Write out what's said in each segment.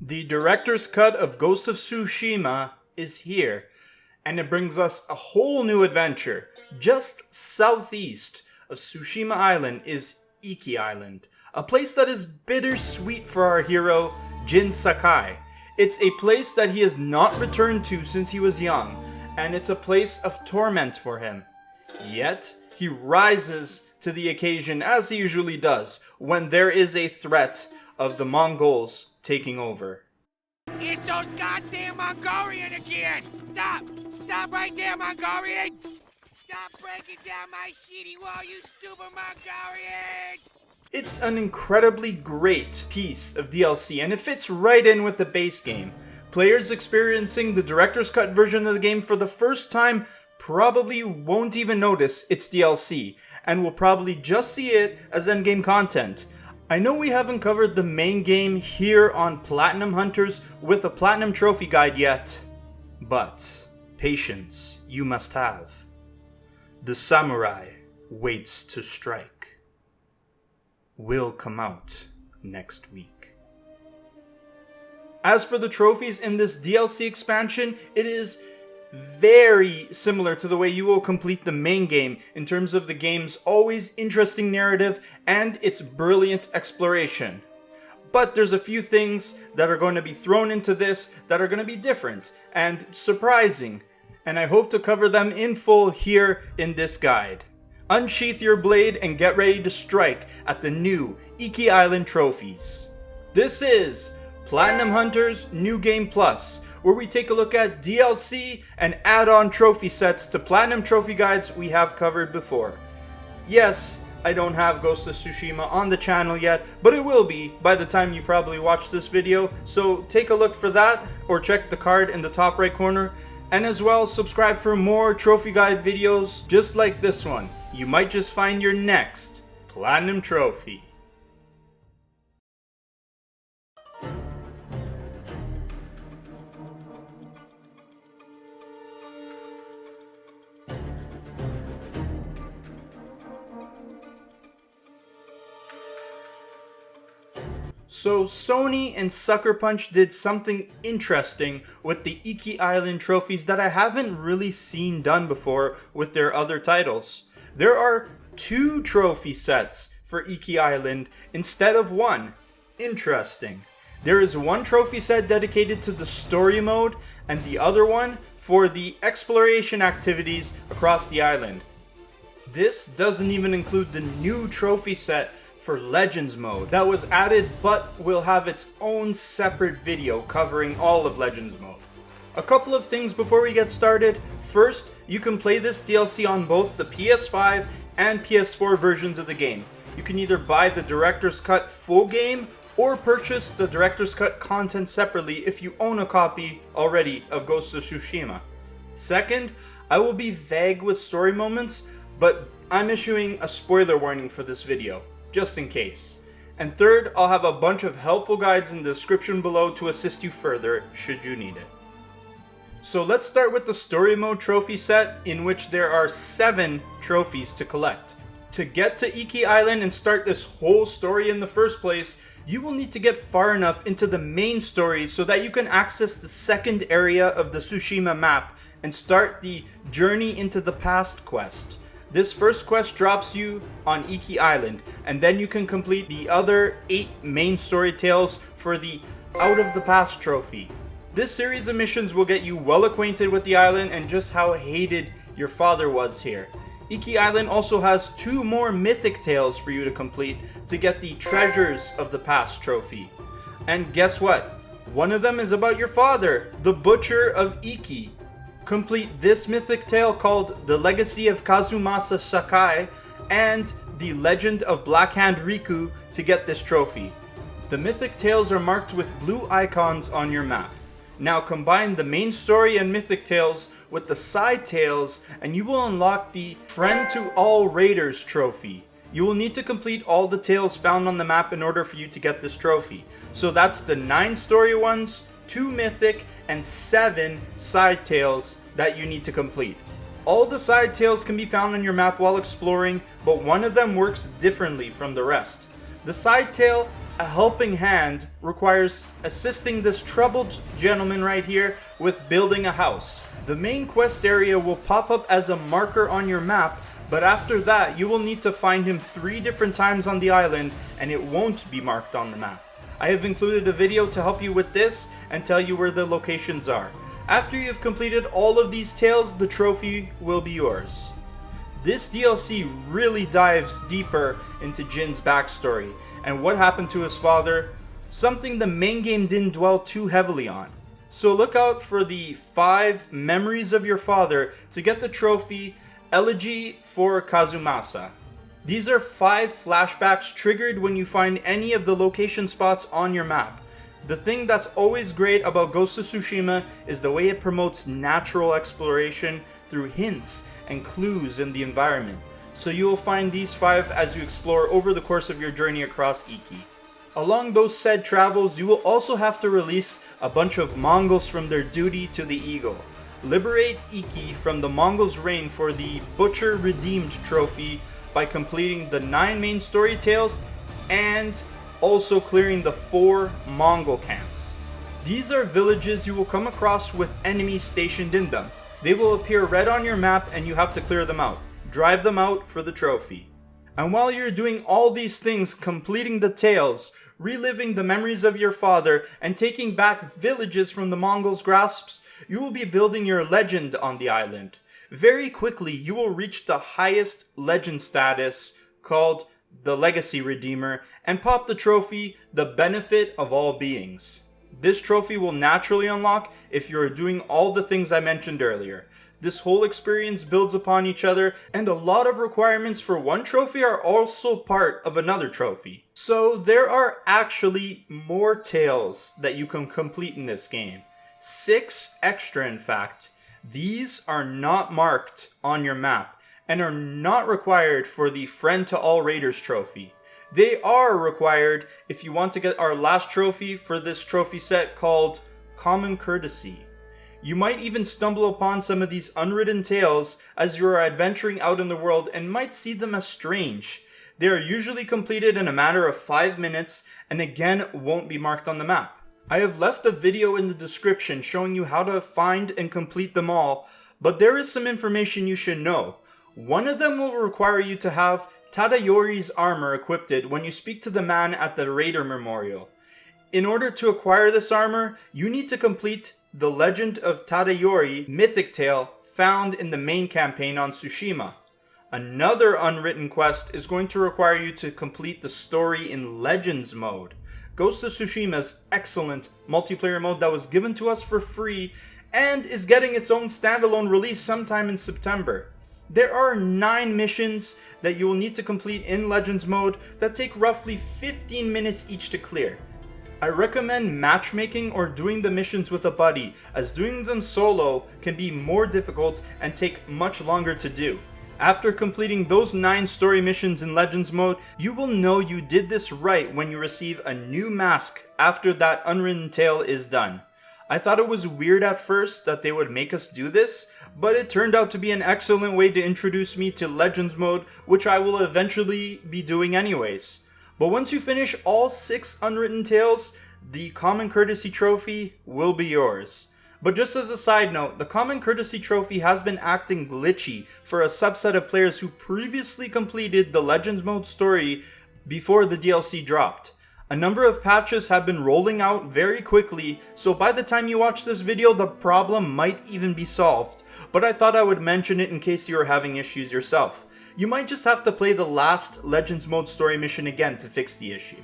The director's cut of Ghost of Tsushima is here, and it brings us a whole new adventure. Just southeast of Tsushima Island is Iki Island, a place that is bittersweet for our hero, Jin Sakai. It's a place that he has not returned to since he was young, and it's a place of torment for him. Yet, he rises to the occasion as he usually does when there is a threat of the Mongols taking over. It's those goddamn Mongolian again! Stop! Stop right there, Mongolian! Stop breaking down my city wall, you stupid Mongolian! It's an incredibly great piece of DLC, and it fits right in with the base game. Players experiencing the director's cut version of the game for the first time probably won't even notice it's DLC, and will probably just see it as endgame content. I know we haven't covered the main game here on Platinum Hunters with a Platinum Trophy Guide yet, but patience you must have. The samurai waits to strike. Will come out next week. As for the trophies in this DLC expansion, it is very similar to the way you will complete the main game in terms of the game's always interesting narrative and its brilliant exploration. But there's a few things that are going to be thrown into this that are going to be different and surprising, and I hope to cover them in full here in this guide. Unsheath your blade and get ready to strike at the new Iki Island trophies. This is Platinum Hunters New Game Plus, where we take a look at DLC and add-on trophy sets to Platinum Trophy Guides we have covered before. Yes, I don't have Ghost of Tsushima on the channel yet, but it will be by the time you probably watch this video, so take a look for that, or check the card in the top right corner, and as well subscribe for more trophy guide videos just like this one. You might just find your next Platinum Trophy. So Sony and Sucker Punch did something interesting with the Iki Island trophies that I haven't really seen done before with their other titles. There are 2 trophy sets for Iki Island instead of 1. Interesting. There is one trophy set dedicated to the story mode and the other one for the exploration activities across the island. This doesn't even include the new trophy set for Legends mode that was added but will have its own separate video covering all of Legends mode. A couple of things before we get started. First, you can play this DLC on both the PS5 and PS4 versions of the game. You can either buy the Director's Cut full game or purchase the Director's Cut content separately if you own a copy already of Ghost of Tsushima. Second, I will be vague with story moments, but I'm issuing a spoiler warning for this video, just in case. And third, I'll have a bunch of helpful guides in the description below to assist you further should you need it. So let's start with the story mode trophy set, in which there are 7 trophies to collect. To get to Iki Island and start this whole story in the first place, you will need to get far enough into the main story so that you can access the second area of the Tsushima map and start the Journey into the Past quest. This first quest drops you on Iki Island, and then you can complete the other 8 main story tales for the Out of the Past trophy. This series of missions will get you well acquainted with the island and just how hated your father was here. Iki Island also has 2 more Mythic tales for you to complete to get the Treasures of the Past trophy. And guess what? One of them is about your father, the Butcher of Iki. Complete this Mythic tale called The Legacy of Kazumasa Sakai and The Legend of Blackhand Riku to get this trophy. The Mythic tales are marked with blue icons on your map. Now combine the main story and Mythic tales with the side tales and you will unlock the Friend to All Raiders trophy. You will need to complete all the tales found on the map in order for you to get this trophy. So that's the 9 story ones, 2 Mythic, and 7 side tales that you need to complete. All the side tales can be found on your map while exploring, but one of them works differently from the rest. The side tale, a helping hand, requires assisting this troubled gentleman right here with building a house. The main quest area will pop up as a marker on your map, but after that you will need to find him 3 different times on the island and it won't be marked on the map. I have included a video to help you with this and tell you where the locations are. After you've completed all of these tales, the trophy will be yours. This DLC really dives deeper into Jin's backstory and what happened to his father, something the main game didn't dwell too heavily on. So look out for the 5 memories of your father to get the trophy Elegy for Kazumasa. These are 5 flashbacks triggered when you find any of the location spots on your map. The thing that's always great about Ghost of Tsushima is the way it promotes natural exploration through hints and clues in the environment. So you will find these 5 as you explore over the course of your journey across Iki. Along those said travels, you will also have to release a bunch of Mongols from their duty to the Eagle. Liberate Iki from the Mongols' reign for the Butcher Redeemed trophy by completing the 9 main story tales and also clearing the 4 Mongol camps. These are villages you will come across with enemies stationed in them. They will appear red on your map and you have to clear them out. Drive them out for the trophy. And while you're doing all these things, completing the tales, reliving the memories of your father, and taking back villages from the Mongols' grasps, you will be building your legend on the island. Very quickly, you will reach the highest legend status, called the Legacy Redeemer, and pop the trophy, the Benefit of All Beings. This trophy will naturally unlock if you are doing all the things I mentioned earlier. This whole experience builds upon each other, and a lot of requirements for one trophy are also part of another trophy. So there are actually more tales that you can complete in this game. 6 extra in fact. These are not marked on your map and are not required for the Friend to All Raiders trophy. They are required if you want to get our last trophy for this trophy set called Common Courtesy. You might even stumble upon some of these unwritten tales as you are adventuring out in the world and might see them as strange. They are usually completed in a matter of 5 minutes and again won't be marked on the map. I have left a video in the description showing you how to find and complete them all, but there is some information you should know. One of them will require you to have Tadayori's armor equipped when you speak to the man at the Raider Memorial. In order to acquire this armor, you need to complete the Legend of Tadayori Mythic tale found in the main campaign on Tsushima. Another unwritten quest is going to require you to complete the story in Legends mode. Ghost of Tsushima's excellent multiplayer mode that was given to us for free and is getting its own standalone release sometime in September. There are 9 missions that you will need to complete in Legends mode that take roughly 15 minutes each to clear. I recommend matchmaking or doing the missions with a buddy, as doing them solo can be more difficult and take much longer to do. After completing those 9 story missions in Legends mode, you will know you did this right when you receive a new mask after that unwritten tale is done. I thought it was weird at first that they would make us do this, but it turned out to be an excellent way to introduce me to Legends mode, which I will eventually be doing anyways. But once you finish all 6 unwritten tales, the Common Courtesy trophy will be yours. But just as a side note, the Common Courtesy trophy has been acting glitchy for a subset of players who previously completed the Legends mode story before the DLC dropped. A number of patches have been rolling out very quickly, so by the time you watch this video, the problem might even be solved. But I thought I would mention it in case you are having issues yourself. You might just have to play the last Legends mode story mission again to fix the issue.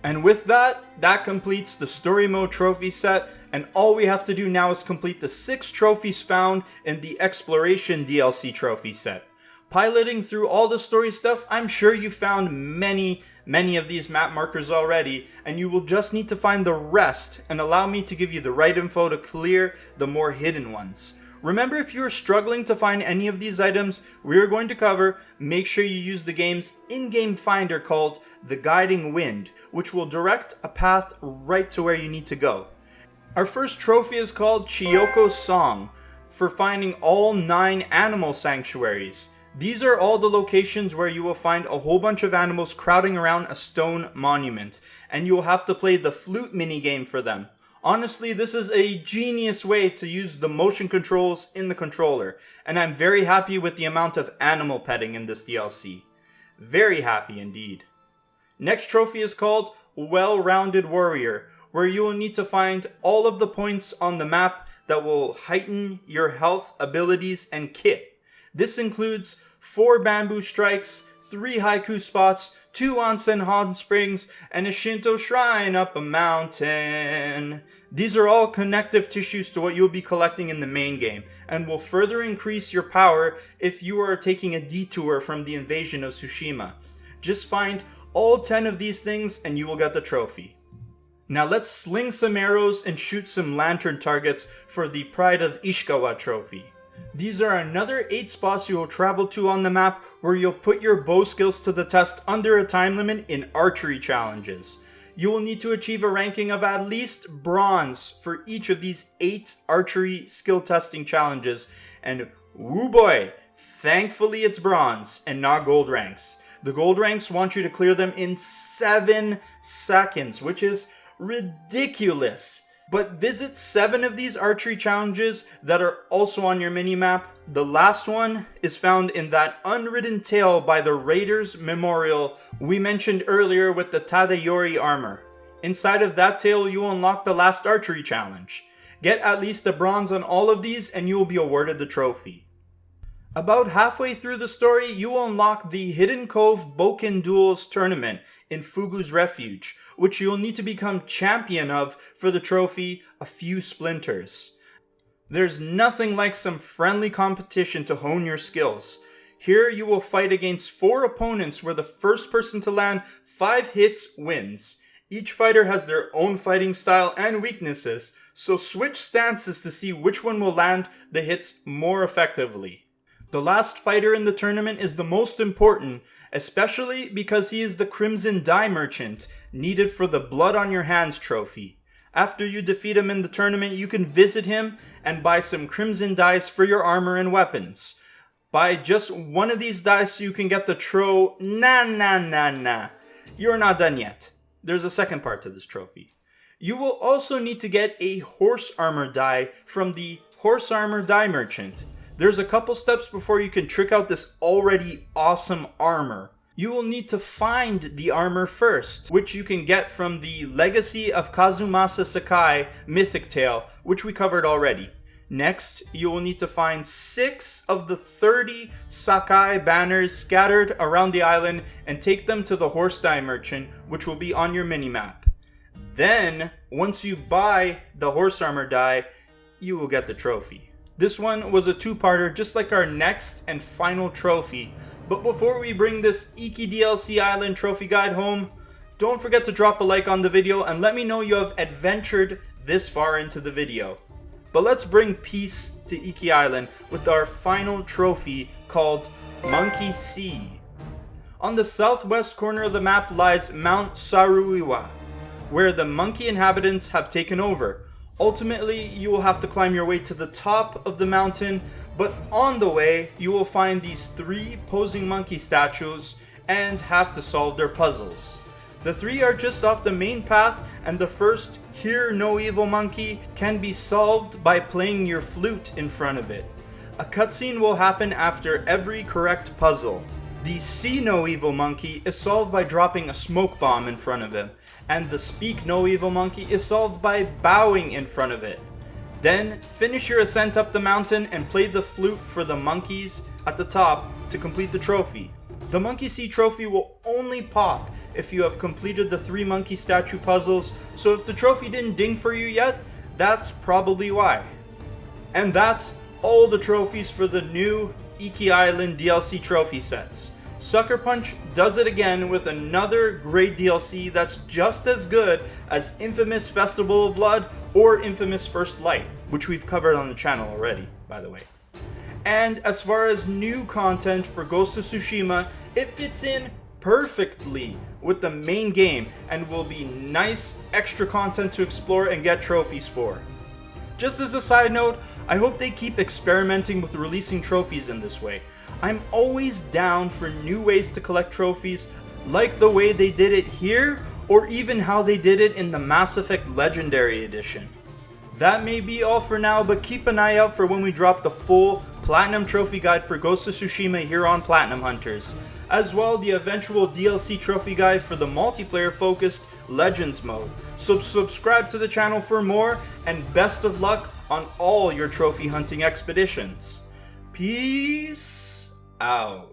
And with that, that completes the story mode trophy set, and all we have to do now is complete the 6 trophies found in the Exploration DLC trophy set. Piloting through all the story stuff, I'm sure you found many of these map markers already, and you will just need to find the rest and allow me to give you the right info to clear the more hidden ones. Remember, if you are struggling to find any of these items we are going to cover, make sure you use the game's in-game finder called the Guiding Wind, which will direct a path right to where you need to go. Our first trophy is called Chiyoko's Song, for finding all 9 animal sanctuaries. These are all the locations where you will find a whole bunch of animals crowding around a stone monument, and you will have to play the flute minigame for them. Honestly, this is a genius way to use the motion controls in the controller, and I'm very happy with the amount of animal petting in this DLC. Very happy indeed. Next trophy is called Well-Rounded Warrior, where you will need to find all of the points on the map that will heighten your health, abilities, and kit. This includes 4 bamboo strikes, 3 haiku spots, 2 onsen hot springs, and a Shinto shrine up a mountain. These are all connective tissues to what you'll be collecting in the main game, and will further increase your power if you are taking a detour from the invasion of Tsushima. Just find all 10 of these things and you will get the trophy. Now let's sling some arrows and shoot some lantern targets for the Pride of Ishikawa trophy. These are another 8 spots you will travel to on the map where you'll put your bow skills to the test under a time limit in archery challenges. You will need to achieve a ranking of at least bronze for each of these 8 archery skill testing challenges, and woo boy, thankfully it's bronze and not gold ranks. The gold ranks want you to clear them in 7 seconds, which is ridiculous. But visit 7 of these archery challenges that are also on your minimap. The last one is found in that unwritten tale by the Raiders Memorial we mentioned earlier with the Tadayori armor. Inside of that tale, you will unlock the last archery challenge. Get at least a bronze on all of these and you will be awarded the trophy. About halfway through the story, you will unlock the Hidden Cove Bokken Duels tournament in Fugu's Refuge, which you'll need to become champion of for the trophy, A Few Splinters. There's nothing like some friendly competition to hone your skills. Here you will fight against 4 opponents where the first person to land 5 hits wins. Each fighter has their own fighting style and weaknesses, so switch stances to see which one will land the hits more effectively. The last fighter in the tournament is the most important, especially because he is the Crimson Die Merchant, needed for the Blood on Your Hands trophy. After you defeat him in the tournament, you can visit him and buy some Crimson Dice for your armor and weapons. Buy just one of these dice so you can get the Nah. You're not done yet. There's a second part to this trophy. You will also need to get a Horse Armor die from the Horse Armor Die Merchant. There's a couple steps before you can trick out this already awesome armor. You will need to find the armor first, which you can get from the Legacy of Kazumasa Sakai Mythic tale, which we covered already. Next, you will need to find 6 of the 30 Sakai banners scattered around the island and take them to the Horse Die Merchant, which will be on your minimap. Then, once you buy the Horse Armor die, you will get the trophy. This one was a 2-parter, just like our next and final trophy. But before we bring this Iki DLC Island trophy guide home, don't forget to drop a like on the video and let me know you have adventured this far into the video. But let's bring peace to Iki Island with our final trophy called Monkey Sea. On the southwest corner of the map lies Mount Saruiwa, where the monkey inhabitants have taken over. Ultimately, you will have to climb your way to the top of the mountain, but on the way, you will find these 3 posing monkey statues and have to solve their puzzles. The 3 are just off the main path, and the first, Hear No Evil Monkey, can be solved by playing your flute in front of it. A cutscene will happen after every correct puzzle. The See No Evil Monkey is solved by dropping a smoke bomb in front of him, and the Speak No Evil Monkey is solved by bowing in front of it. Then, finish your ascent up the mountain and play the flute for the monkeys at the top to complete the trophy. The Monkey Sea trophy will only pop if you have completed the 3 monkey statue puzzles, so if the trophy didn't ding for you yet, that's probably why. And that's all the trophies for the new Iki Island DLC trophy sets. Sucker Punch does it again with another great DLC that's just as good as Infamous Festival of Blood or Infamous First Light, which we've covered on the channel already, by the way. And as far as new content for Ghost of Tsushima, it fits in perfectly with the main game and will be nice extra content to explore and get trophies for. Just as a side note, I hope they keep experimenting with releasing trophies in this way. I'm always down for new ways to collect trophies, like the way they did it here, or even how they did it in the Mass Effect Legendary Edition. That may be all for now, but keep an eye out for when we drop the full Platinum Trophy Guide for Ghost of Tsushima here on Platinum Hunters, as well the eventual DLC Trophy Guide for the multiplayer-focused Legends mode. So subscribe to the channel for more, and best of luck on all your trophy hunting expeditions. Peace out.